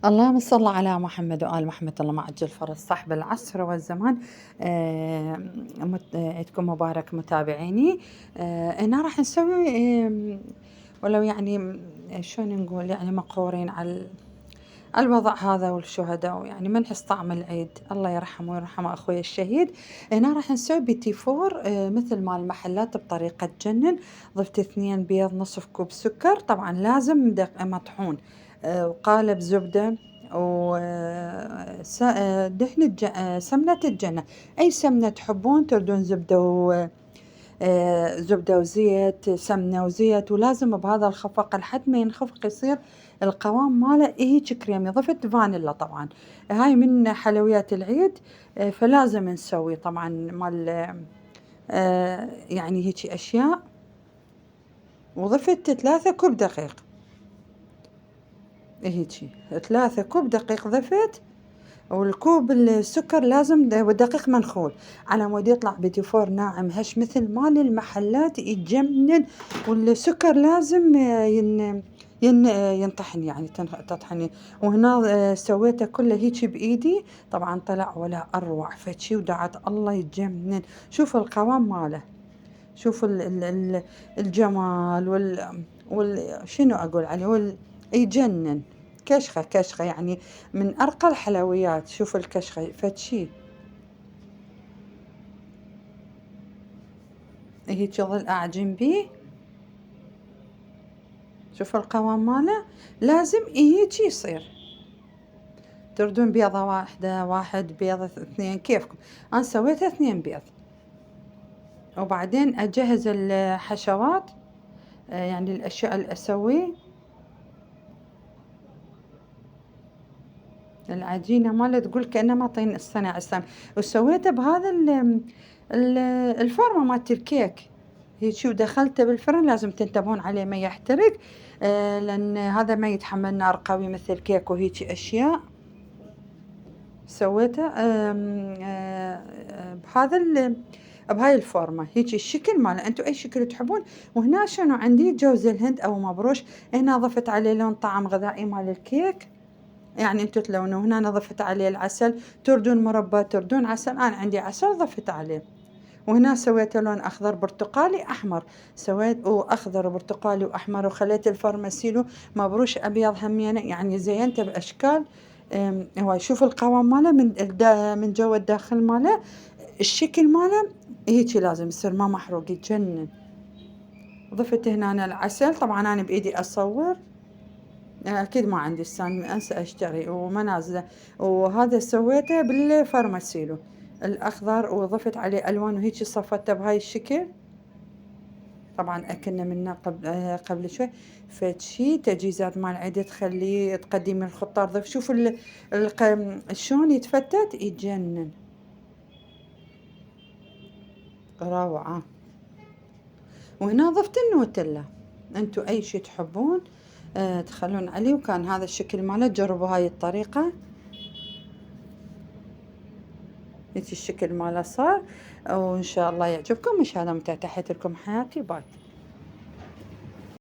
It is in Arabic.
اللهم صل على محمد وآل محمد. اللهم عجل فرج صاحب العصر والزمان. عيدكم مبارك متابعيني. هنا راح نسوي ولو يعني شلون نقول يعني مقهورين على الوضع هذا والشهداء، يعني ما نحس طعم العيد. الله يرحمه ويرحم أخوي الشهيد. هنا راح نسوي بيتي فور مثل مال المحلات بطريقة تجنن. ضفت 2 بيض، نصف كوب سكر، طبعا لازم مطحون، وقالب زبدة، ودهن سمنة الجنة، أي سمنة تحبون. تردون زبدة وزيت، سمنة وزيت، ولازم بهذا الخفق لحد ما ينخفق يصير القوام ماله هيج كريمي. ضفت فانيلا طبعا، هاي من حلويات العيد، فلازم نسوي طبعا مال يعني هيك أشياء. وضفت 3 كوب دقيق، هيجي 3 كوب دقيق ضفت. والكوب السكر لازم ودقيق منخول على مود يطلع بيتي فور ناعم هش مثل مال المحلات يتجنن. والسكر لازم ينطحن، يعني تطحني. وهنا سويته كله هيك بإيدي، طبعا طلع ولا أروع فشي ودعت الله يتجنن. شوف القوام ماله، شوف الجمال شنو أقول عليه، يجنن. كشخة كشخة يعني، من أرقى الحلويات. شوف الكشخة فتشي هيك ظل أعجن بيه. شوف القوام ماله، لازم هيك يصير. تردون بيضة واحدة، 1 بيضة، 2، كيفكم. أنا سويتها 2 بيض. وبعدين أجهز الحشوات، يعني الأشياء اللي أسويه. العجينة ماله تقول كأنها ما طين السنة عسام. وسويته بهذا الفورمة مالت الكيك هيك، ودخلته بالفرن. لازم تنتبهون عليه ما يحترق، لأن هذا ما يتحمل نار قوي مثل الكيك وهيك أشياء. سويته بهاي الفورمة هيك الشكل ماله، انتو اي شكل تحبون. وهنا شنو عندي جوز الهند او مبروش، هنا ضفت عليه لون طعم غذائي مال الكيك، يعني انتو تلونوا. هنا انا ضفت عليه العسل، تردون مربى تردون عسل، انا عندي عسل ضفت عليه. وهنا سويت لون اخضر برتقالي احمر، سويت واخضر وبرتقالي واحمر، وخليت الفرماسيلو مبروش ابيض همينه، يعني زينته باشكال هواي. شوف القوام ماله من جوا الداخل ماله، الشكل ماله هيجي لازم يصير ما محروق يتجنن. ضفت هنا أنا العسل، طبعا انا بايدي اصور، اكيد ما عندي السان انسى اشتري وما نازله. وهذا سويته بالفرماسيلو الاخضر، وضفت عليه الوان وهيك صفته بهاي الشكل. طبعا اكلنا منه قبل شوي. فشي تجهيزات مال عيد تخليه تقدمي الخضار. ضيف شوف شلون يتفتت يتجنن، روعة. وهنا ضفت النوتيلا، انتو اي شي تحبون تخلون عليه. وكان هذا الشكل ماله، جربوا هاي الطريقة. هيك الشكل ماله صار، وإن شاء الله يعجبكم. مشاهدة متابعة، تحياتي لكم، حياتي باي.